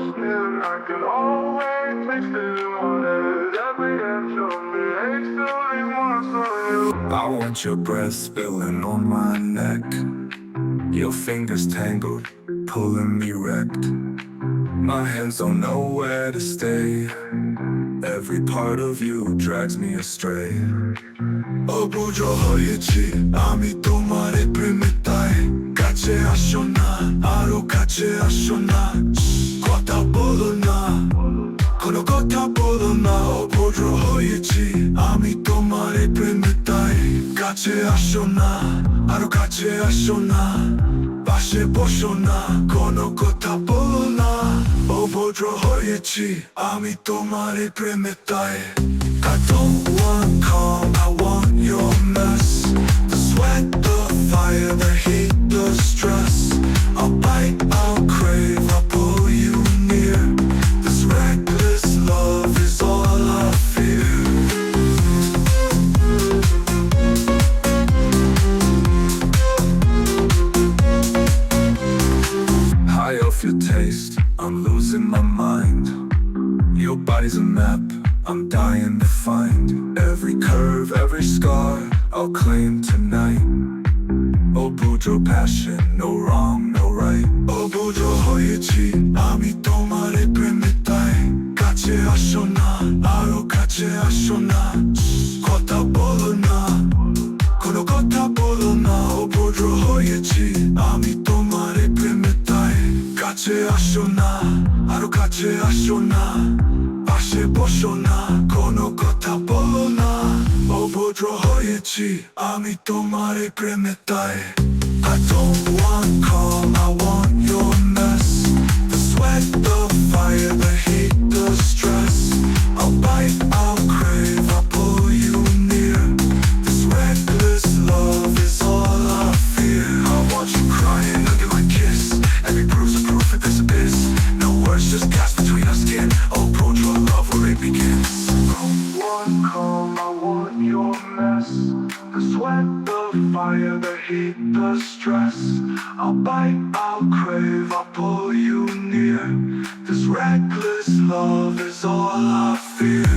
skin. I can always taste it in my head. Every inch of me hates to leave marks on you. I want your breath spilling on my neck, your fingers tangled, pulling me wrecked. My hands don't know where to stay. Every part of you drags me astray. 어부조허이지 아미 তোমারে প্রেমে তাই কাছে আসো না আরো কাছে আসো না কথা বলো না কোনো কথা বলো না অবুজোহইছি আমি তোমারে প্রেমে তাই কাছে আসো না আরো কাছে আসো না পাশে বসো না কোনো কথা বলো না অবুজোহইছি আমি তোমারে প্রেমে তাই I don't want calm, I want your mess. The sweat, the fire, the heat, the stress. I'll bite, I'll crave, I'll pull you near. This reckless love is all I fear. High off your taste, I'm losing my mind. Your body's a map, I'm dying to find. Every curve, every scar, I'll claim tonight. Obujo passion, no wrong, no right. Obujo hoichi, ami tomare preme tai. Kache asho na, aro kache asho na. Kota bolo na, kono kota bolo na. Obujo hoichi, ami tomare preme tai. Kache asho na, aro kache asho na. পাশে বসো না কোনো কথা বলো না অভদ্র হয়েছি আমি তোমারে প্রেমে তাই I don't want calm, I want your mess. The sweat, the fire, the heat, the stress. I'll bite, I'll crave, I'll pull you near. This reckless love is all I fear. I want you crying under my kiss. Every bruise a proof of this abyss. No words, just gas between our skin. Approach your love where it begins. I want calm, I want your mess. The sweat, the fire, the heat, the stress. I'll bite, I'll crave, I'll pull you near. This reckless love is all I fear.